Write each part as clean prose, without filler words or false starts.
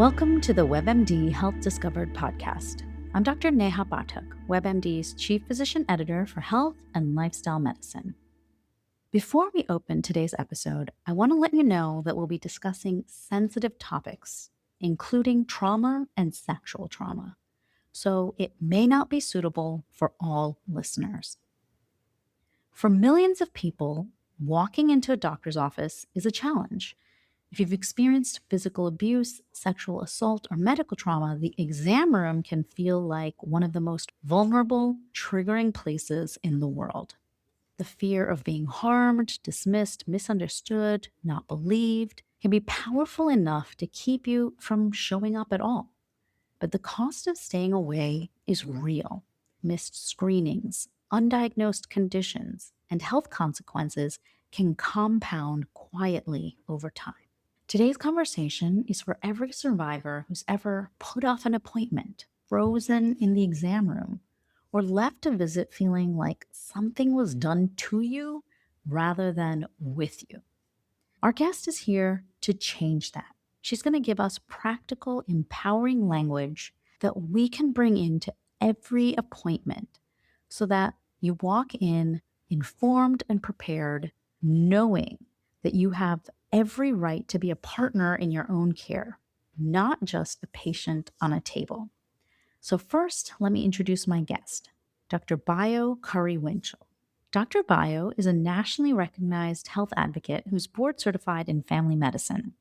Welcome to the WebMD Health Discovered podcast. I'm Dr. Neha Pathak, WebMD's Chief Physician Editor for Health and Lifestyle Medicine. Before we open today's episode, I want to let you know that we'll be discussing sensitive topics, including trauma and sexual trauma, so it may not be suitable for all listeners. For millions of people, walking into a doctor's office is a challenge. If you've experienced physical abuse, sexual assault, or medical trauma, the exam room can feel like one of the most vulnerable, triggering places in the world. The fear of being harmed, dismissed, misunderstood, not believed can be powerful enough to keep you from showing up at all. But the cost of staying away is real. Missed screenings, undiagnosed conditions, and health consequences can compound quietly over time. Today's conversation is for every survivor who's ever put off an appointment, frozen in the exam room, or left a visit feeling like something was done to you rather than with you. Our guest is here to change that. She's going to give us practical, empowering language that we can bring into every appointment so that you walk in informed and prepared, knowing that you have every right to be a partner in your own care, not just a patient on a table. So first, let me introduce my guest, Dr. Bayo Curry-Winchell. Dr. Bayo is a nationally recognized health advocate who's board certified in family medicine.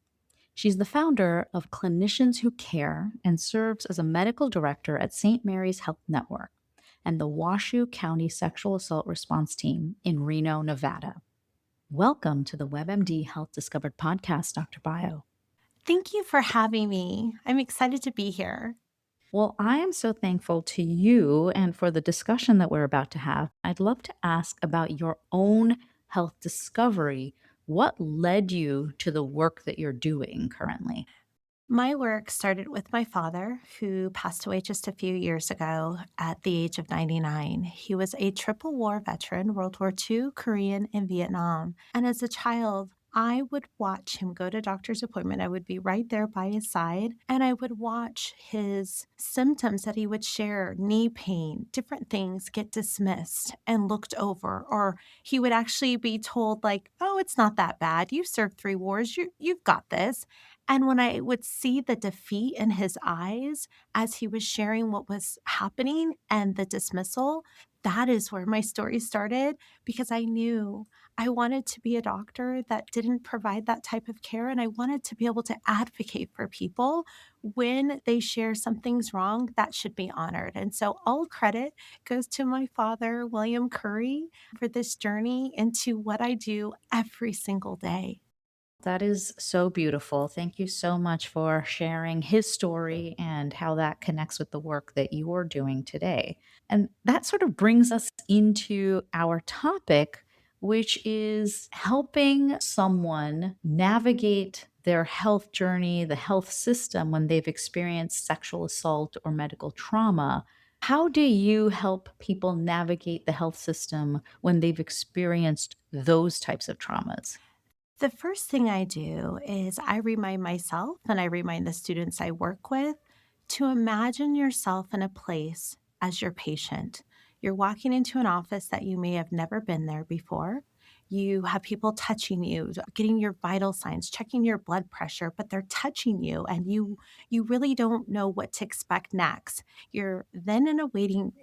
She's the founder of Clinicians Who Care and serves as a medical director at St. Mary's Health Network and the Washoe County Sexual Assault Response Team in Reno, Nevada. Welcome to the WebMD Health Discovered podcast, Dr. Bayo. Thank you for having me. I'm excited to be here. Well, I am so thankful to you and for the discussion that we're about to have. I'd love to ask about your own health discovery. What led you to the work that you're doing currently? My work started with my father, who passed away just a few years ago at the age of 99. He was a triple war veteran, World War II, Korean, and Vietnam. And as a child, I would watch him go to doctor's appointment. I would be right there by his side, and I would watch his symptoms that he would share, knee pain, different things get dismissed and looked over. Or he would actually be told, like, oh, it's not that bad. You served 3 wars. You've got this. And when I would see the defeat in his eyes as he was sharing what was happening and the dismissal, that is where my story started, because I knew I wanted to be a doctor that didn't provide that type of care. And I wanted to be able to advocate for people when they share something's wrong that should be honored. And so all credit goes to my father, William Curry, for this journey into what I do every single day. That is so beautiful. Thank you so much for sharing his story and how that connects with the work that you're doing today. And that sort of brings us into our topic, which is helping someone navigate their health journey, the health system when they've experienced sexual assault or medical trauma. How do you help people navigate the health system when they've experienced those types of traumas? The first thing I do is I remind myself and I remind the students I work with to imagine yourself in a place as your patient. You're walking into an office that you may have never been there before. You have people touching you, getting your vital signs, checking your blood pressure, but they're touching you and you really don't know what to expect next. You're then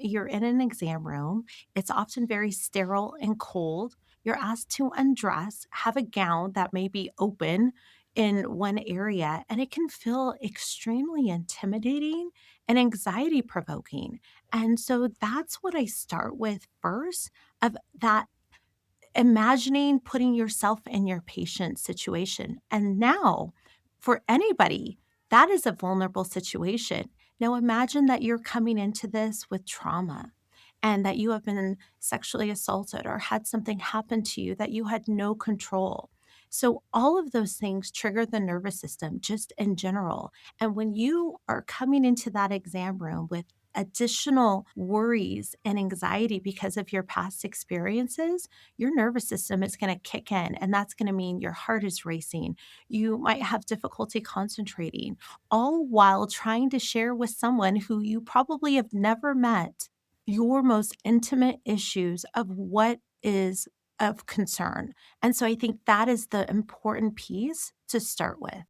you're in an exam room. It's often very sterile and cold. You're asked to undress, have a gown that may be open in one area, and it can feel extremely intimidating and anxiety provoking. And so that's what I start with first, of that imagining putting yourself in your patient's situation. And now, for anybody, that is a vulnerable situation. Now, imagine that you're coming into this with trauma and that you have been sexually assaulted or had something happen to you that you had no control. So, all of those things trigger the nervous system just in general. And when you are coming into that exam room with additional worries and anxiety because of your past experiences, your nervous system is going to kick in. And that's going to mean your heart is racing. You might have difficulty concentrating, all while trying to share with someone who you probably have never met your most intimate issues of what is of concern. And so I think that is the important piece to start with.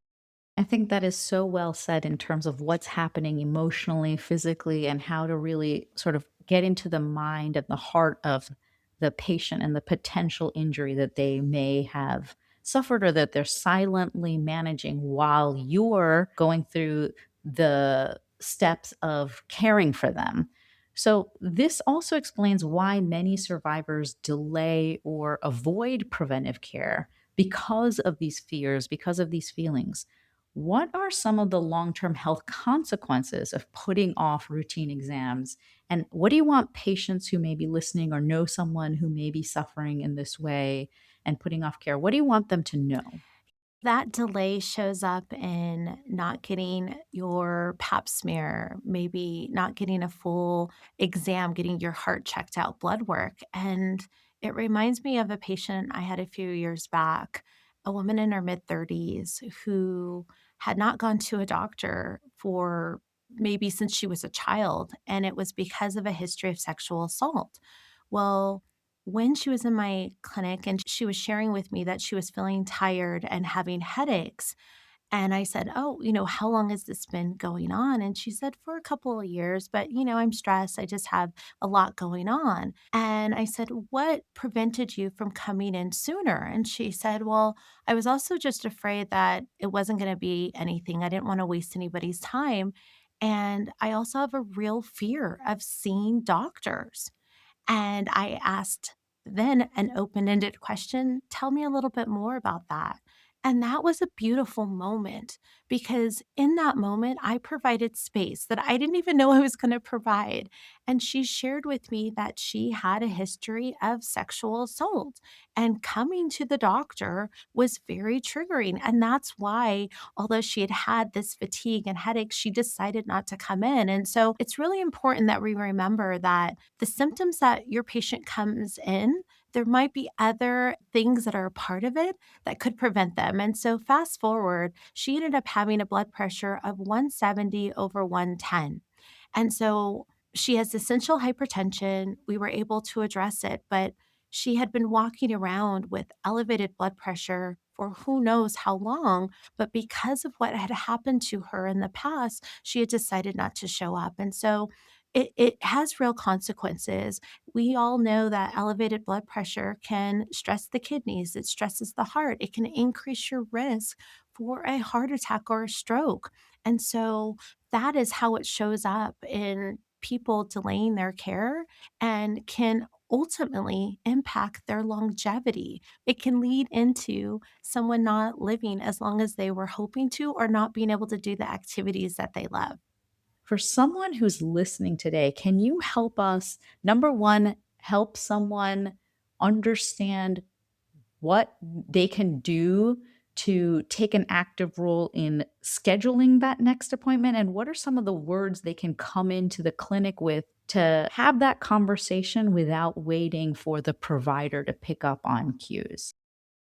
I think that is so well said in terms of what's happening emotionally, physically, and how to really sort of get into the mind and the heart of the patient and the potential injury that they may have suffered or that they're silently managing while you're going through the steps of caring for them. So, this also explains why many survivors delay or avoid preventive care because of these fears, because of these feelings. What are some of the long term health consequences of putting off routine exams? And what do you want patients who may be listening or know someone who may be suffering in this way and putting off care? What do you want them to know? That delay shows up in not getting your pap smear, maybe not getting a full exam, getting your heart checked out, blood work. And it reminds me of a patient I had a few years back, a woman in her mid 30s who had not gone to a doctor for maybe since she was a child. And it was because of a history of sexual assault. Well, when she was in my clinic and she was sharing with me that she was feeling tired and having headaches, and I said, "Oh, how long has this been going on?" And she said, "For a couple of years, but I'm stressed. I just have a lot going on." And I said, "What prevented you from coming in sooner?" And she said, "Well, I was also just afraid that it wasn't going to be anything. I didn't want to waste anybody's time. And I also have a real fear of seeing doctors." And I asked then an open ended question, "Tell me a little bit more about that." And that was a beautiful moment because in that moment, I provided space that I didn't even know I was going to provide. And she shared with me that she had a history of sexual assault, and coming to the doctor was very triggering. And that's why, although she had had this fatigue and headache, she decided not to come in. And so it's really important that we remember that the symptoms that your patient comes in, there might be other things that are a part of it that could prevent them. And so, fast forward, she ended up having a blood pressure of 170 over 110. And so she has essential hypertension. We were able to address it, but she had been walking around with elevated blood pressure for who knows how long. But because of what had happened to her in the past, she had decided not to show up. And so it has real consequences. We all know that elevated blood pressure can stress the kidneys, it stresses the heart, it can increase your risk for a heart attack or a stroke. And so that is how it shows up in people delaying their care and can ultimately impact their longevity. It can lead into someone not living as long as they were hoping to or not being able to do the activities that they love. For someone who's listening today, can you help us, number one, help someone understand what they can do to take an active role in scheduling that next appointment? And what are some of the words they can come into the clinic with to have that conversation without waiting for the provider to pick up on cues?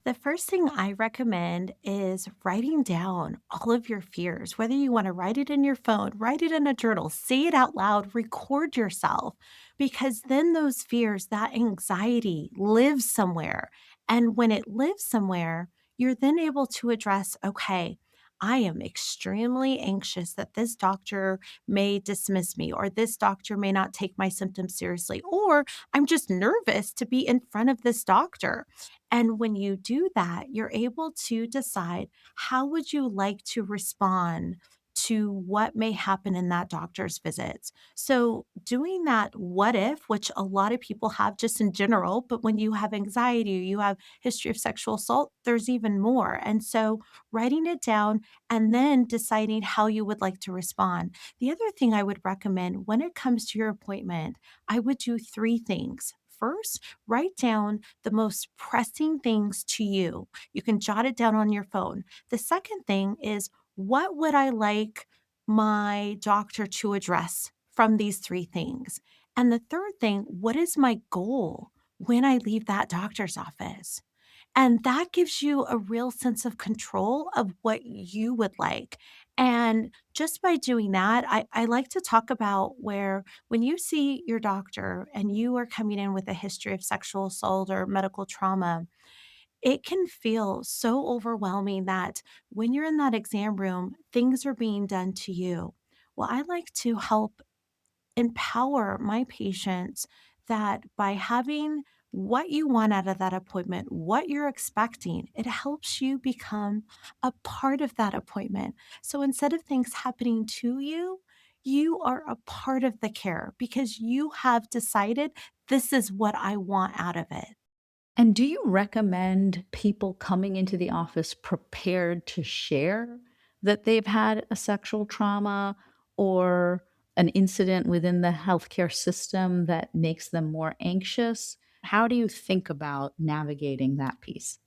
The first thing I recommend is writing down all of your fears, whether you want to write it in your phone, write it in a journal, say it out loud, record yourself, because then those fears, that anxiety lives somewhere. And when it lives somewhere, you're then able to address, okay, I am extremely anxious that this doctor may dismiss me, or this doctor may not take my symptoms seriously, or I'm just nervous to be in front of this doctor. And when you do that, you're able to decide how would you like to respond to what may happen in that doctor's visits. So doing that what if, which a lot of people have just in general, but when you have anxiety, you have history of sexual assault, there's even more. And so writing it down and then deciding how you would like to respond. The other thing I would recommend when it comes to your appointment, I would do three things. First, write down the most pressing things to you. You can jot it down on your phone. The second thing is, what would I like my doctor to address from these three things? And the third thing, what is my goal when I leave that doctor's office? And that gives you a real sense of control of what you would like. And just by doing that, I like to talk about where when you see your doctor and you are coming in with a history of sexual assault or medical trauma, it can feel so overwhelming that when you're in that exam room, things are being done to you. Well, I like to help empower my patients that by having what you want out of that appointment, what you're expecting, it helps you become a part of that appointment. So instead of things happening to you, you are a part of the care because you have decided this is what I want out of it. And do you recommend people coming into the office prepared to share that they've had a sexual trauma or an incident within the healthcare system that makes them more anxious? How do you think about navigating that piece?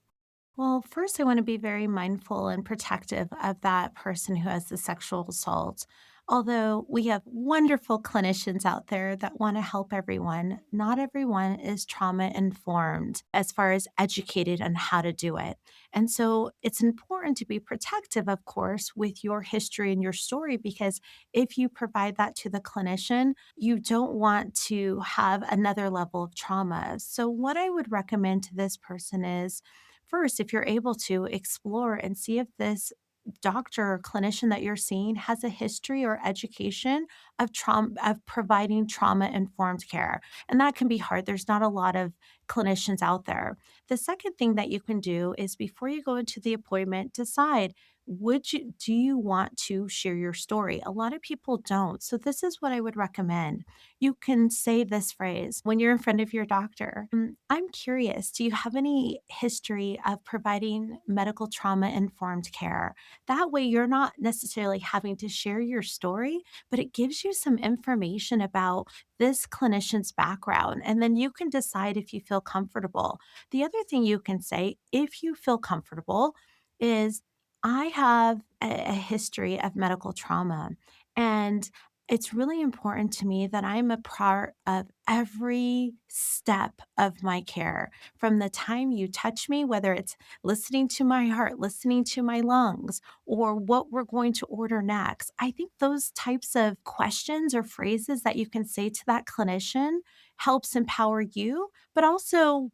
Well, first, I want to be very mindful and protective of that person who has the sexual assault. Although we have wonderful clinicians out there that want to help everyone, not everyone is trauma informed as far as educated on how to do it. And so it's important to be protective, of course, with your history and your story, because if you provide that to the clinician, you don't want to have another level of trauma. So, what I would recommend to this person is first, if you're able to explore and see if this doctor or clinician that you're seeing has a history or education of trauma of providing trauma informed care. And that can be hard. There's not a lot of clinicians out there. The second thing that you can do is before you go into the appointment, decide would you do you want to share your story? A lot of people don't. So this is what I would recommend. You can say this phrase when you're in front of your doctor. I'm curious, do you have any history of providing medical trauma informed care? That way, you're not necessarily having to share your story, but it gives you some information about this clinician's background. And then you can decide if you feel comfortable. The other thing you can say, if you feel comfortable, is I have a history of medical trauma. And it's really important to me that I'm a part of every step of my care. From the time you touch me, whether it's listening to my heart, listening to my lungs, or what we're going to order next. I think those types of questions or phrases that you can say to that clinician helps empower you, but also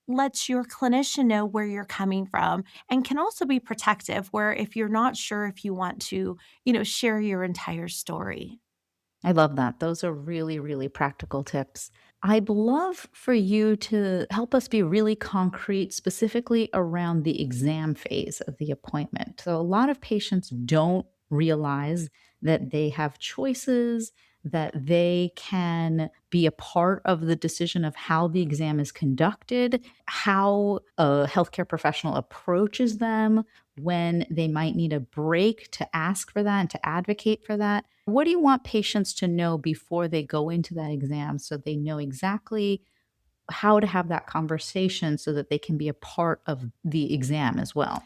lets your clinician know where you're coming from and can also be protective where if you're not sure if you want to, share your entire story. I love that. Those are really, really practical tips. I'd love for you to help us be really concrete, specifically around the exam phase of the appointment. So, a lot of patients don't realize that they have choices, that they can be a part of the decision of how the exam is conducted, how a healthcare professional approaches them, when they might need a break to ask for that and to advocate for that. What do you want patients to know before they go into that exam so they know exactly how to have that conversation so that they can be a part of the exam as well?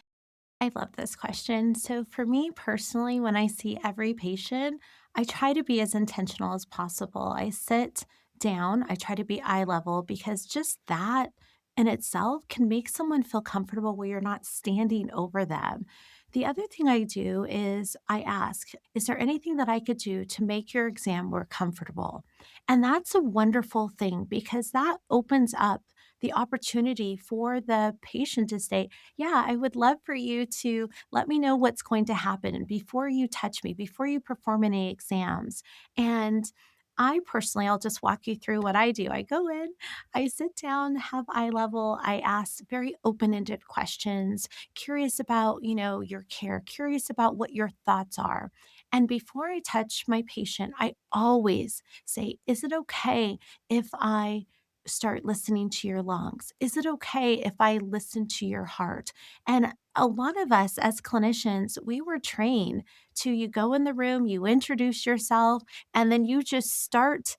I love this question. So, for me personally, when I see every patient, I try to be as intentional as possible. I sit down, I try to be eye level because just that in itself can make someone feel comfortable where you're not standing over them. The other thing I do is I ask, is there anything that I could do to make your exam more comfortable? And that's a wonderful thing because that opens up the opportunity for the patient to say, yeah, I would love for you to let me know what's going to happen before you touch me, before you perform any exams. And I personally, I'll just walk you through what I do. I go in, I sit down, have eye level, I ask very open-ended questions, curious about, your care, curious about what your thoughts are. And before I touch my patient, I always say, is it okay if I start listening to your lungs? Is it okay if I listen to your heart? And a lot of us as clinicians, we were trained to you go in the room, you introduce yourself, and then you just start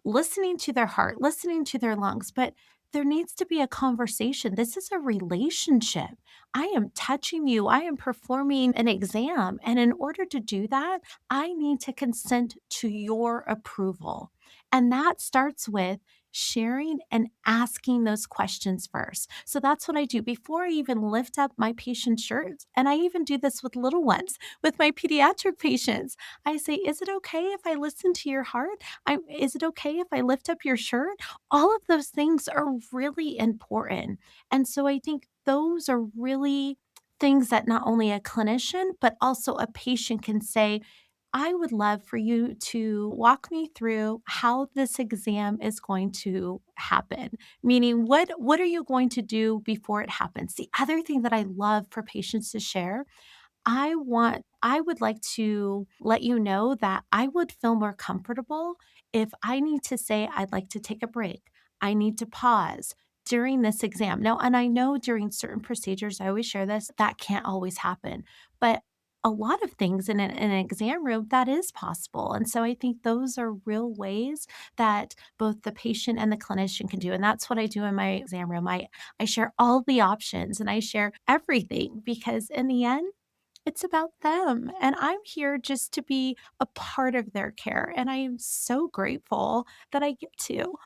listening to their heart, listening to their lungs. But there needs to be a conversation. This is a relationship. I am touching you. I am performing an exam. And in order to do that, I need to consent to your approval. And that starts with sharing and asking those questions first. So that's what I do before I even lift up my patient's shirts. And I even do this with little ones, with my pediatric patients. I say, is it okay if I listen to your heart? Is it okay if I lift up your shirt? All of those things are really important. And so I think those are really things that not only a clinician, but also a patient can say, I would love for you to walk me through how this exam is going to happen. Meaning, what are you going to do before it happens? The other thing that I love for patients to share, I would like to let you know that I would feel more comfortable if I need to say I'd like to take a break. I need to pause during this exam. Now, and I know during certain procedures, I always share this, that can't always happen. But a lot of things in an exam room, that is possible. And so I think those are real ways that both the patient and the clinician can do. And that's what I do in my exam room. I share all the options and I share everything because in the end, it's about them, and I'm here just to be a part of their care, and I am so grateful that I get to.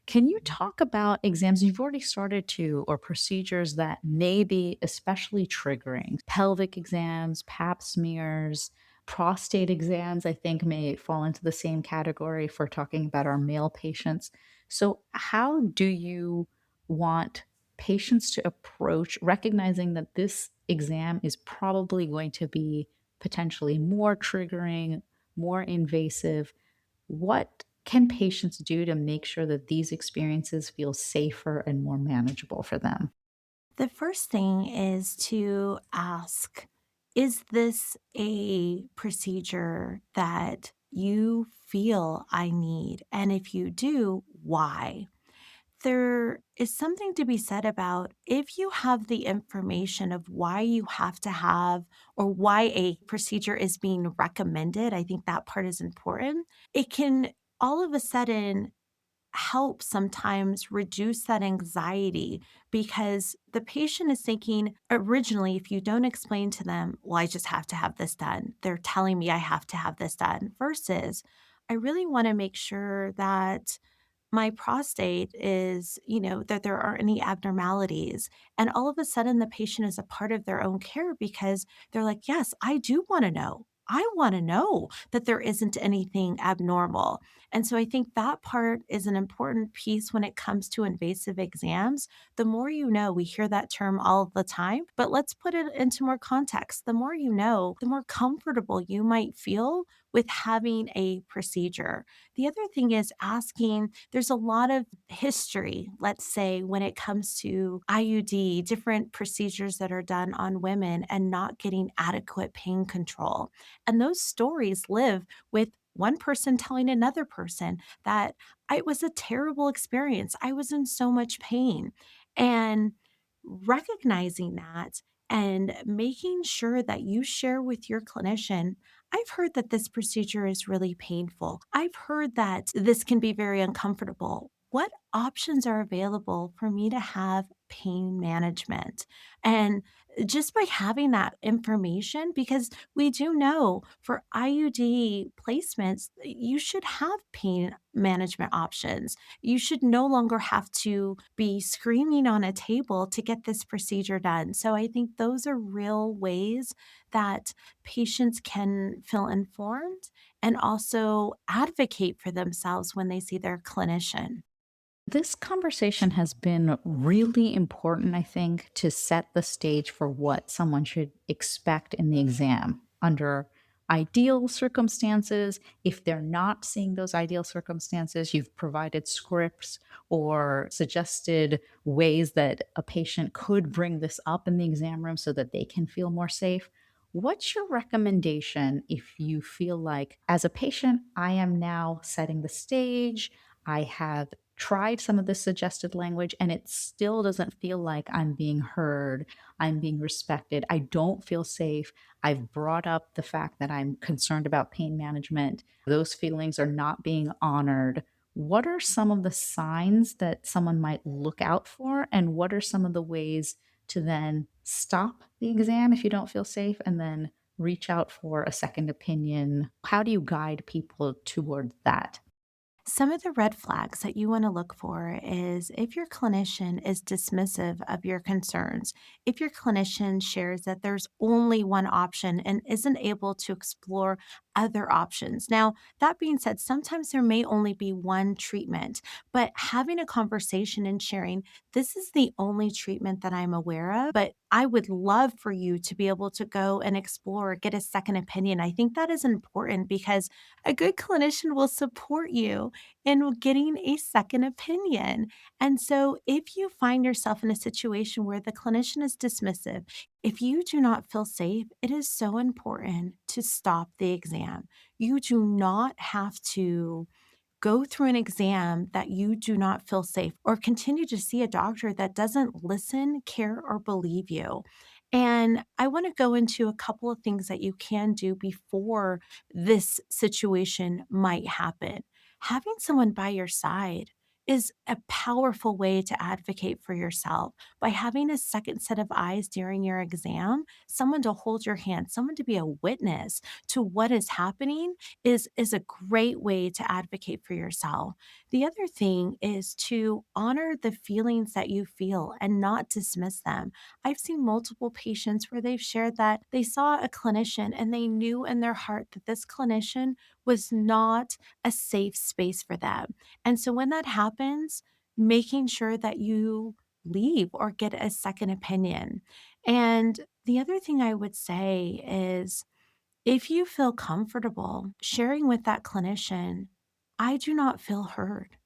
Can you talk about exams you've already started to or procedures that may be especially triggering? Pelvic exams, pap smears, prostate exams, I think may fall into the same category if we're talking about our male patients. So, how do you want patients to approach recognizing that this exam is probably going to be potentially more triggering, more invasive? What can patients do to make sure that these experiences feel safer and more manageable for them? The first thing is to ask, is this a procedure that you feel I need? And if you do, why? There is something to be said about if you have the information of why you have to have or why a procedure is being recommended, I think that part is important. It can all of a sudden help sometimes reduce that anxiety because the patient is thinking originally, if you don't explain to them, well, I just have to have this done, they're telling me I have to have this done, versus I really want to make sure that my prostate is, that there aren't any abnormalities. And all of a sudden, the patient is a part of their own care because they're like, yes, I do want to know. I want to know that there isn't anything abnormal. And so I think that part is an important piece when it comes to invasive exams. The more you know, we hear that term all the time, but let's put it into more context. The more you know, the more comfortable you might feel with having a procedure. The other thing is asking, there's a lot of history, let's say, when it comes to IUD, different procedures that are done on women and not getting adequate pain control. And those stories live with one person telling another person that it was a terrible experience. I was in so much pain. And recognizing that and making sure that you share with your clinician, I've heard that this procedure is really painful. I've heard that this can be very uncomfortable. What options are available for me to have pain management? And just by having that information, because we do know for IUD placements, you should have pain management options. You should no longer have to be screaming on a table to get this procedure done. So I think those are real ways that patients can feel informed and also advocate for themselves when they see their clinician. This conversation has been really important, I think, to set the stage for what someone should expect in the exam under ideal circumstances. If they're not seeing those ideal circumstances, you've provided scripts or suggested ways that a patient could bring this up in the exam room so that they can feel more safe. What's your recommendation if you feel like, as a patient, I am now setting the stage? I have tried some of the suggested language and it still doesn't feel like I'm being heard, I'm being respected. I don't feel safe. I've brought up the fact that I'm concerned about pain management. Those feelings are not being honored. What are some of the signs that someone might look out for? And what are some of the ways to then stop the exam if you don't feel safe and then reach out for a second opinion? How do you guide people toward that? Some of the red flags that you want to look for is if your clinician is dismissive of your concerns, if your clinician shares that there's only one option and isn't able to explore other options. Now, that being said, sometimes there may only be one treatment, but having a conversation and sharing, this is the only treatment that I'm aware of, but I would love for you to be able to go and explore, get a second opinion. I think that is important because a good clinician will support you in getting a second opinion. And so, if you find yourself in a situation where the clinician is dismissive, if you do not feel safe, it is so important to stop the exam. You do not have to go through an exam that you do not feel safe or continue to see a doctor that doesn't listen, care, or believe you. And I want to go into a couple of things that you can do before this situation might happen. Having someone by your side is a powerful way to advocate for yourself by having a second set of eyes during your exam, someone to hold your hand, someone to be a witness to what is happening is a great way to advocate for yourself. The other thing is to honor the feelings that you feel and not dismiss them. I've seen multiple patients where they've shared that they saw a clinician and they knew in their heart that this clinician was not a safe space for them. And so when that happens, making sure that you leave or get a second opinion. And the other thing I would say is if you feel comfortable sharing with that clinician, I do not feel heard.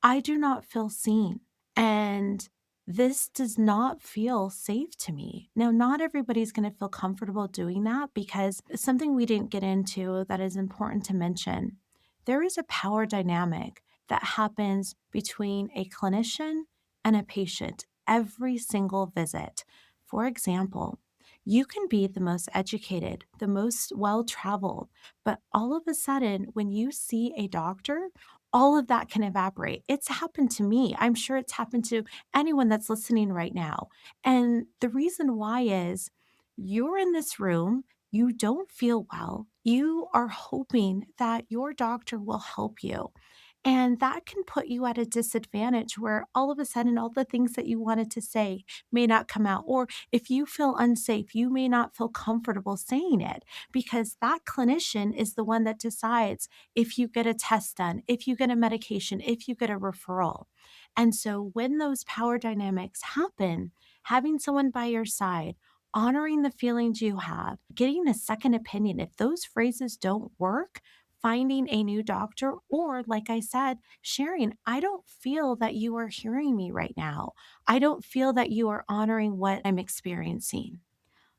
I do not feel seen. And this does not feel safe to me. Now, not everybody's going to feel comfortable doing that because something we didn't get into that is important to mention. There is a power dynamic that happens between a clinician and a patient every single visit. For example, you can be the most educated, the most well traveled, but all of a sudden, when you see a doctor, all of that can evaporate. It's happened to me. I'm sure it's happened to anyone that's listening right now. And the reason why is you're in this room, you don't feel well, you are hoping that your doctor will help you. And that can put you at a disadvantage where all of a sudden, all the things that you wanted to say may not come out. Or if you feel unsafe, you may not feel comfortable saying it because that clinician is the one that decides if you get a test done, if you get a medication, if you get a referral. And so when those power dynamics happen, having someone by your side, honoring the feelings you have, getting a second opinion, if those phrases don't work, finding a new doctor, or like I said, sharing, I don't feel that you are hearing me right now. I don't feel that you are honoring what I'm experiencing.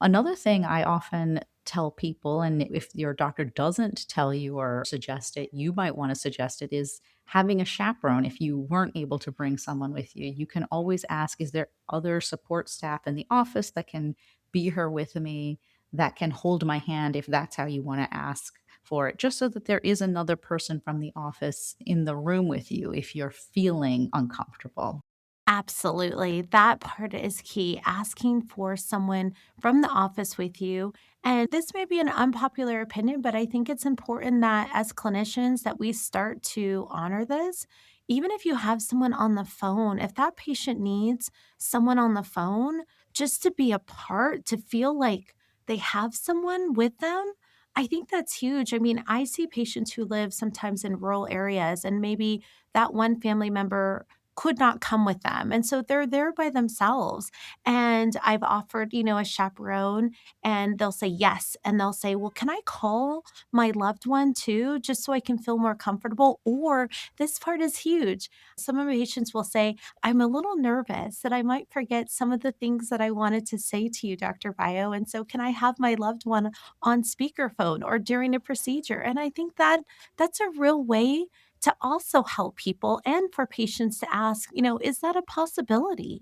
Another thing I often tell people, and if your doctor doesn't tell you or suggest it, you might want to suggest it, is having a chaperone. If you weren't able to bring someone with you, you can always ask, is there other support staff in the office that can be here with me, that can hold my hand if that's how you want to ask for it, just so that there is another person from the office in the room with you if you're feeling uncomfortable. Absolutely. That part is key. Asking for someone from the office with you. And this may be an unpopular opinion, but I think it's important that as clinicians that we start to honor this. Even if you have someone on the phone, if that patient needs someone on the phone just to be a part, to feel like they have someone with them, I think that's huge. I mean, I see patients who live sometimes in rural areas and maybe that one family member could not come with them. And so they're there by themselves. And I've offered, a chaperone and they'll say yes. And they'll say, well, can I call my loved one too, just so I can feel more comfortable? Or this part is huge. Some of my patients will say, I'm a little nervous that I might forget some of the things that I wanted to say to you, Dr. Bio. And so can I have my loved one on speakerphone or during a procedure? And I think that that's a real way to also help people and for patients to ask, is that a possibility?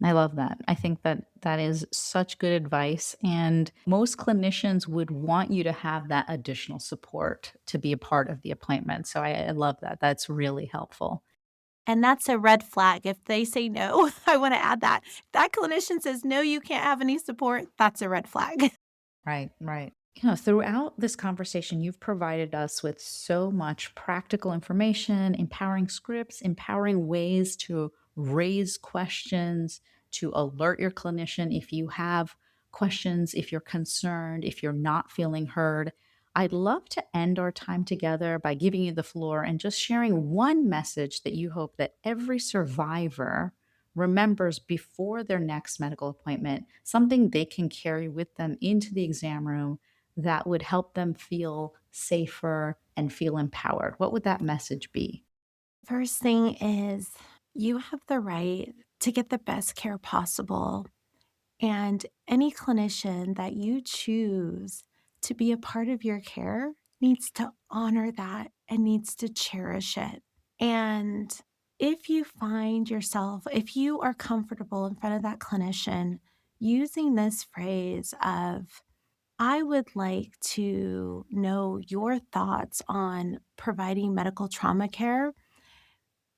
I love that. I think that that is such good advice. And most clinicians would want you to have that additional support to be a part of the appointment. So I love that. That's really helpful. And that's a red flag. If they say no, I want to add that. If that clinician says, no, you can't have any support, that's a red flag. Right, right. Throughout this conversation, you've provided us with so much practical information, empowering scripts, empowering ways to raise questions, to alert your clinician if you have questions, if you're concerned, if you're not feeling heard. I'd love to end our time together by giving you the floor and just sharing one message that you hope that every survivor remembers before their next medical appointment, something they can carry with them into the exam room that would help them feel safer and feel empowered. What would that message be? First thing is you have the right to get the best care possible. And any clinician that you choose to be a part of your care needs to honor that and needs to cherish it. And if you find yourself, if you are comfortable in front of that clinician using this phrase of, I would like to know your thoughts on providing medical trauma care,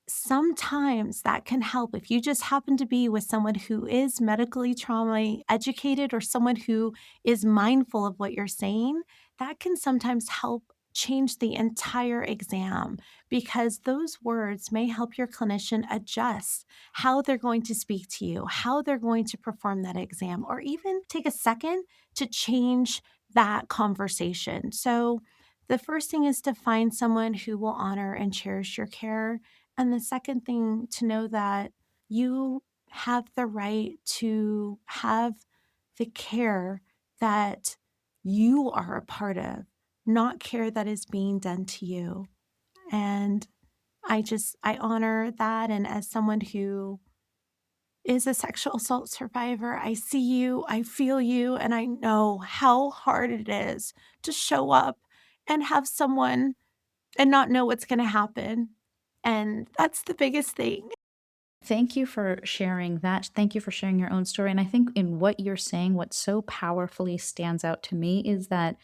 sometimes that can help if you just happen to be with someone who is medically trauma educated or someone who is mindful of what you're saying. That can sometimes help change the entire exam because those words may help your clinician adjust how they're going to speak to you, how they're going to perform that exam, or even take a second to change that conversation. So, the first thing is to find someone who will honor and cherish your care, and the second thing, to know that you have the right to have the care that you are a part of, not care that is being done to you. And I honor that. And as someone who is a sexual assault survivor, I see you, I feel you, and I know how hard it is to show up and have someone and not know what's going to happen. And that's the biggest thing. Thank you for sharing that. Thank you for sharing your own story. And I think in what you're saying, what so powerfully stands out to me is that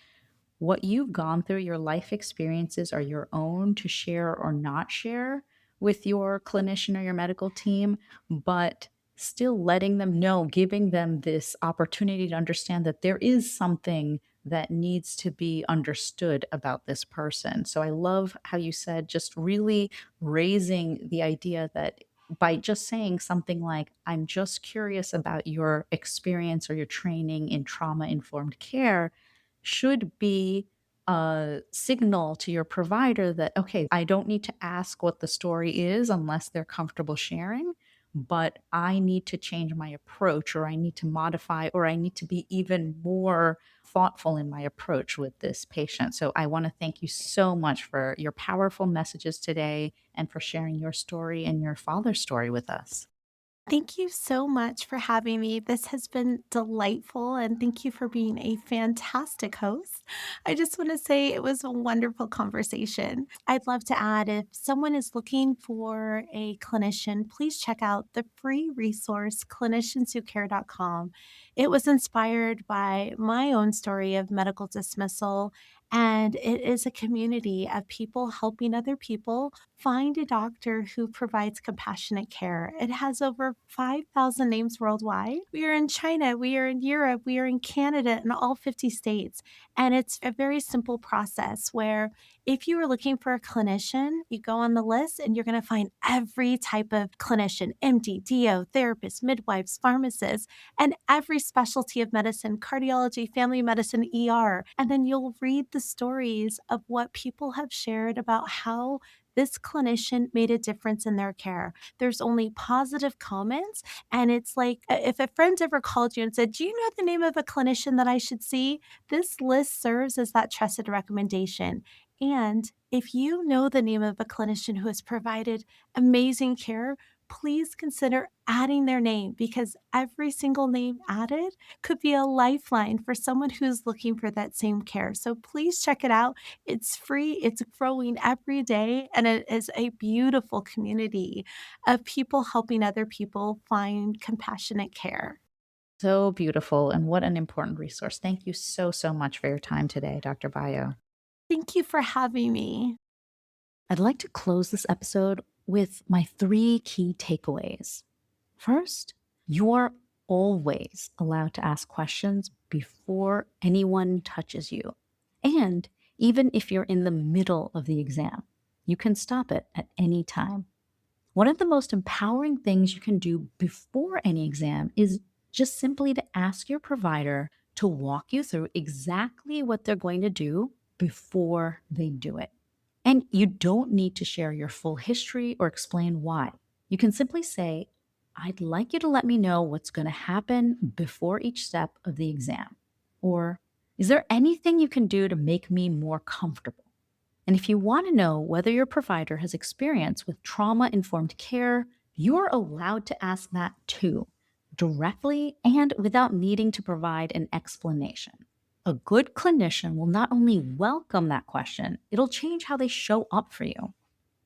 what you've gone through, your life experiences are your own to share or not share with your clinician or your medical team, but still letting them know, giving them this opportunity to understand that there is something that needs to be understood about this person. So I love how you said just really raising the idea that by just saying something like, I'm just curious about your experience or your training in trauma informed care, should be a signal to your provider that, okay, I don't need to ask what the story is unless they're comfortable sharing, but I need to change my approach, or I need to modify, or I need to be even more thoughtful in my approach with this patient. So I want to thank you so much for your powerful messages today and for sharing your story and your father's story with us. Thank you so much for having me. This has been delightful, and thank you for being a fantastic host. I just want to say it was a wonderful conversation. I'd love to add, if someone is looking for a clinician, please check out the free resource clinicianswhocare.com. It was inspired by my own story of medical dismissal, and it is a community of people helping other people find a doctor who provides compassionate care. It has over 5,000 names worldwide. We are in China, we are in Europe, we are in Canada, and all 50 states. And it's a very simple process where if you are looking for a clinician, you go on the list and you're going to find every type of clinician: MD, DO, therapists, midwives, pharmacists, and every specialty of medicine: cardiology, family medicine, ER. And then you'll read the stories of what people have shared about how this clinician made a difference in their care. There's only positive comments. And it's like, if a friend ever called you and said, do you know the name of a clinician that I should see? This list serves as that trusted recommendation. And if you know the name of a clinician who has provided amazing care, please consider adding their name, because every single name added could be a lifeline for someone who's looking for that same care. So please check it out. It's free, it's growing every day, and it is a beautiful community of people helping other people find compassionate care. So beautiful. And what an important resource. Thank you so, so much for your time today, Dr. Bayo. Thank you for having me. I'd like to close this episode with my 3 key takeaways. First, you're always allowed to ask questions before anyone touches you. And even if you're in the middle of the exam, you can stop it at any time. One of the most empowering things you can do before any exam is just simply to ask your provider to walk you through exactly what they're going to do before they do it. And you don't need to share your full history or explain why. You can simply say, I'd like you to let me know what's going to happen before each step of the exam. Or, is there anything you can do to make me more comfortable? And if you want to know whether your provider has experience with trauma-informed care, you're allowed to ask that too, directly and without needing to provide an explanation. A good clinician will not only welcome that question, it'll change how they show up for you.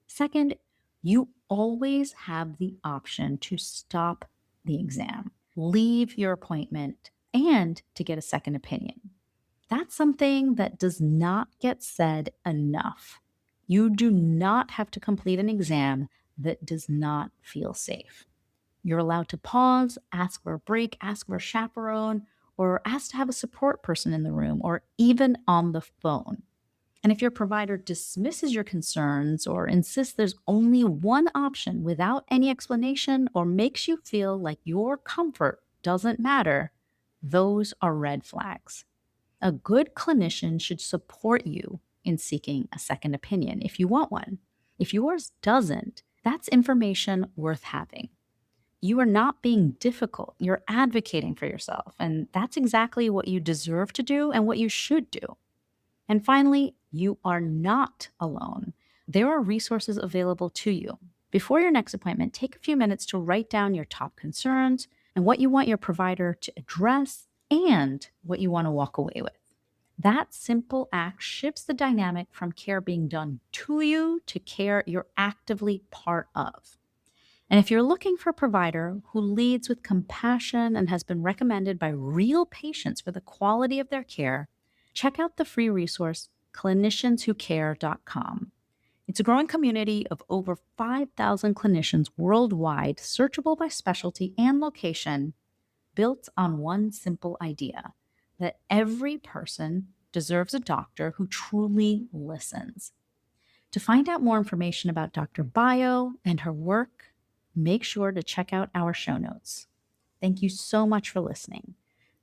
Second, you always have the option to stop the exam, leave your appointment, and to get a second opinion. That's something that does not get said enough. You do not have to complete an exam that does not feel safe. You're allowed to pause, ask for a break, ask for a chaperone, or ask to have a support person in the room, or even on the phone. And if your provider dismisses your concerns or insists there's only one option without any explanation or makes you feel like your comfort doesn't matter, those are red flags. A good clinician should support you in seeking a second opinion if you want one. If yours doesn't, that's information worth having. You are not being difficult. You're advocating for yourself, and that's exactly what you deserve to do and what you should do. And finally, you are not alone. There are resources available to you. Before your next appointment, take a few minutes to write down your top concerns and what you want your provider to address and what you want to walk away with. That simple act shifts the dynamic from care being done to you to care you're actively part of. And if you're looking for a provider who leads with compassion and has been recommended by real patients for the quality of their care, check out the free resource clinicianswhocare.com. It's a growing community of over 5,000 clinicians worldwide, searchable by specialty and location, built on one simple idea: that every person deserves a doctor who truly listens. To find out more information about Dr. Bayo and her work, make sure to check out our show notes. Thank you so much for listening.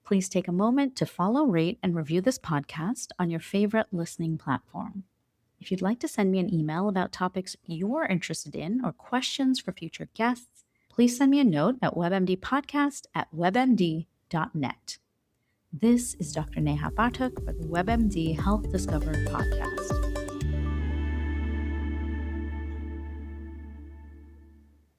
Please take a moment to follow, rate, and review this podcast on your favorite listening platform. If you'd like to send me an email about topics you're interested in or questions for future guests, please send me a note at webmdpodcast@webmd.net. This is Dr. Neha Pathak for the WebMD Health Discovered podcast.